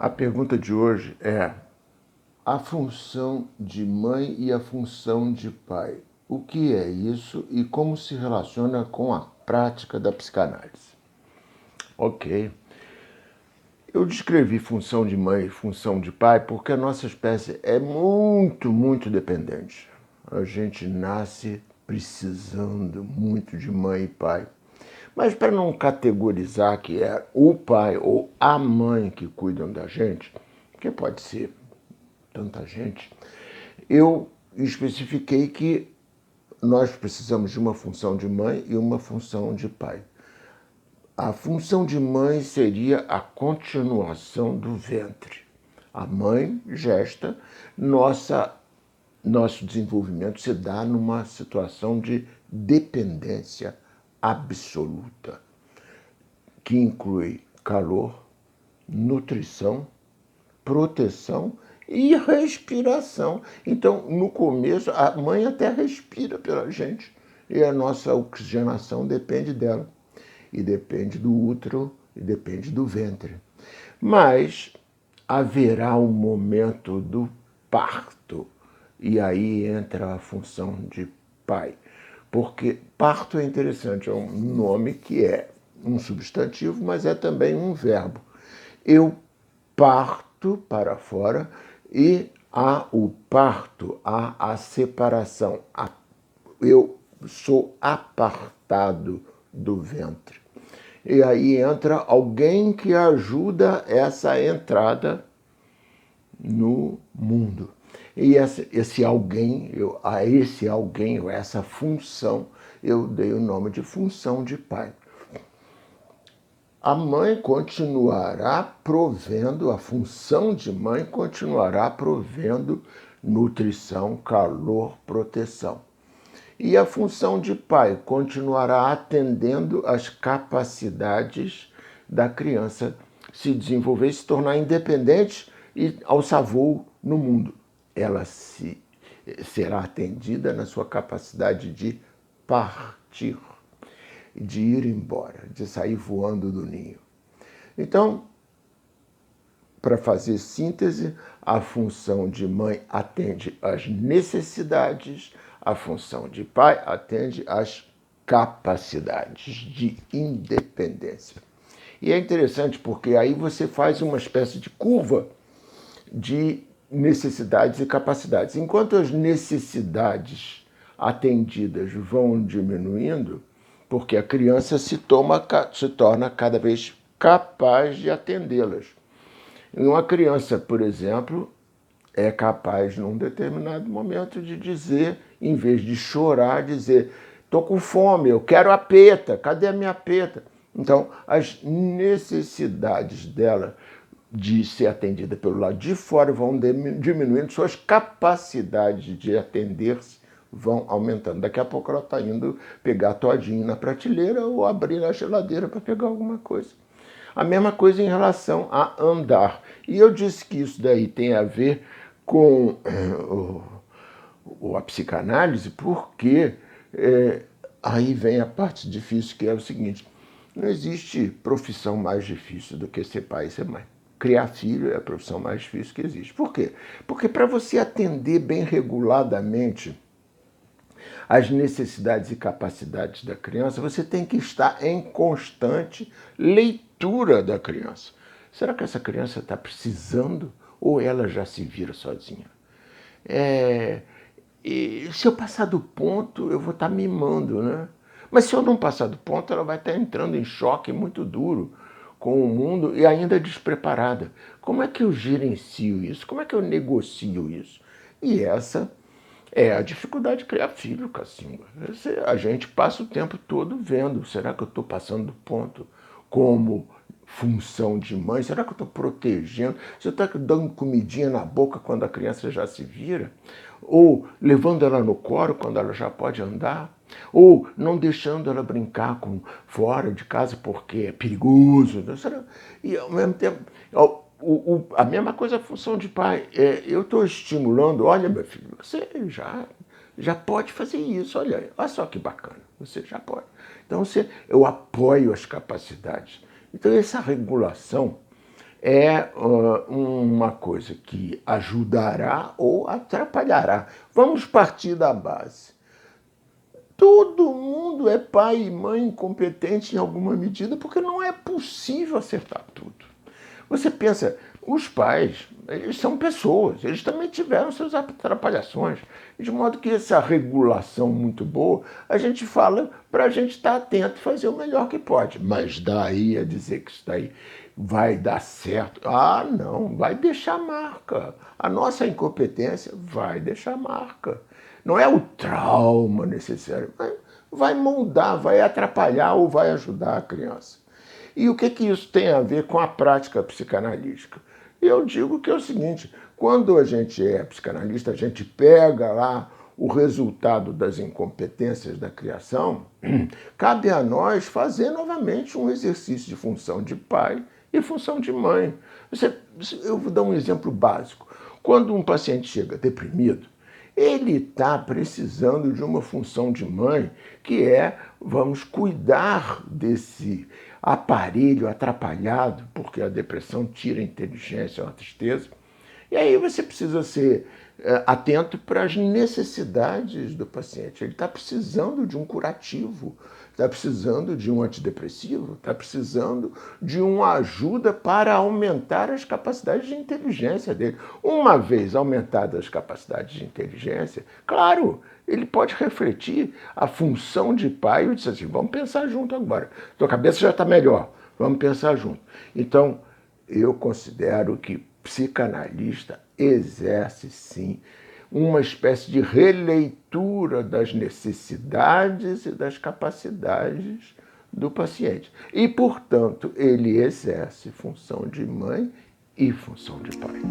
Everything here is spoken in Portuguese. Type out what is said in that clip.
A pergunta de hoje é a função de mãe e a função de pai. O que é isso e como se relaciona com a prática da psicanálise? Ok. Eu descrevi função de mãe e função de pai porque a nossa espécie é muito dependente. A gente nasce precisando muito de mãe e pai. Mas para não categorizar que é o pai ou a mãe que cuidam da gente, porque pode ser tanta gente, eu especifiquei que nós precisamos de uma função de mãe e uma função de pai. A função de mãe seria a continuação do ventre. A mãe gesta, nosso desenvolvimento se dá numa situação de dependência absoluta, que inclui calor, nutrição, proteção e respiração. Então, no começo, a mãe até respira pela gente e a nossa oxigenação depende dela. E depende do útero e depende do ventre. Mas haverá um momento do parto e aí entra a função de pai. Porque parto é interessante, é um nome que é um substantivo, mas é também um verbo. Eu parto para fora e há o parto, há a separação. Eu sou apartado do ventre. E aí entra alguém que ajuda essa entrada no mundo. E esse alguém, a esse alguém, ou essa função, eu dei o nome de função de pai. A mãe continuará provendo, a função de mãe continuará provendo nutrição, calor, proteção. E a função de pai continuará atendendo às capacidades da criança se desenvolver e se tornar independente e alçar voo no mundo. Ela será atendida na sua capacidade de partir, de ir embora, de sair voando do ninho. Então, para fazer síntese, a função de mãe atende às necessidades, a função de pai atende às capacidades de independência. E é interessante porque aí você faz uma espécie de curva de necessidades e capacidades. Enquanto as necessidades atendidas vão diminuindo, porque a criança se torna cada vez capaz de atendê-las. Uma criança, por exemplo, é capaz, num determinado momento, de dizer, em vez de chorar, dizer: estou com fome, eu quero a peta, cadê a minha peta? Então, as necessidades dela de ser atendida pelo lado de fora vão diminuindo, suas capacidades de atender-se vão aumentando. Daqui a pouco ela está indo pegar todinho na prateleira ou abrir a geladeira para pegar alguma coisa. A mesma coisa em relação a andar. E eu disse que isso daí tem a ver com a psicanálise, porque aí vem a parte difícil, que é o seguinte: não existe profissão mais difícil do que ser pai e ser mãe. Criar filho é a profissão mais difícil que existe. Por quê? Porque para você atender bem reguladamente as necessidades e capacidades da criança, você tem que estar em constante leitura da criança. Será que essa criança está precisando ou ela já se vira sozinha? E se eu passar do ponto, eu vou estar mimando, né? Mas se eu não passar do ponto, ela vai estar entrando em choque muito duro com o mundo e ainda despreparada. Como é que eu gerencio isso? Como é que eu negocio isso? E essa é a dificuldade de criar filho, Cacimba. A gente passa o tempo todo vendo, será que eu estou passando do ponto como função de mãe? Será que eu estou protegendo? Você está dando comidinha na boca quando a criança já se vira? Ou levando ela no colo quando ela já pode andar? Ou não deixando ela brincar fora de casa porque é perigoso? E ao mesmo tempo, a mesma coisa é a função de pai. Eu estou estimulando, olha, meu filho, você já pode fazer isso, olha só que bacana, você já pode. Então eu apoio as capacidades. Então essa regulação é uma coisa que ajudará ou atrapalhará. Vamos partir da base. Todo mundo é pai e mãe incompetente em alguma medida, porque não é possível acertar tudo. Você pensa, os pais, eles são pessoas, eles também tiveram suas atrapalhações, de modo que essa regulação muito boa, a gente fala para a gente estar atento e fazer o melhor que pode. Mas daí a dizer que isso daí vai dar certo, não, vai deixar marca. A nossa incompetência vai deixar marca. Não é o trauma necessário, vai moldar, vai atrapalhar ou vai ajudar a criança. E o que isso tem a ver com a prática psicanalítica? Eu digo que é o seguinte, quando a gente é psicanalista, a gente pega lá o resultado das incompetências da criação, cabe a nós fazer novamente um exercício de função de pai e função de mãe. Eu vou dar um exemplo básico. Quando um paciente chega deprimido, ele está precisando de uma função de mãe que é, vamos cuidar desse aparelho atrapalhado, porque a depressão tira a inteligência, é uma tristeza. E aí você precisa ser atento para as necessidades do paciente. Ele está precisando de um curativo, está precisando de um antidepressivo, está precisando de uma ajuda para aumentar as capacidades de inteligência dele. Uma vez aumentadas as capacidades de inteligência, claro, ele pode refletir a função de pai e dizer assim, vamos pensar junto agora. Tua cabeça já está melhor, vamos pensar junto. Então, eu considero que psicanalista exerce, sim, uma espécie de releitura das necessidades e das capacidades do paciente. E, portanto, ele exerce função de mãe e função de pai.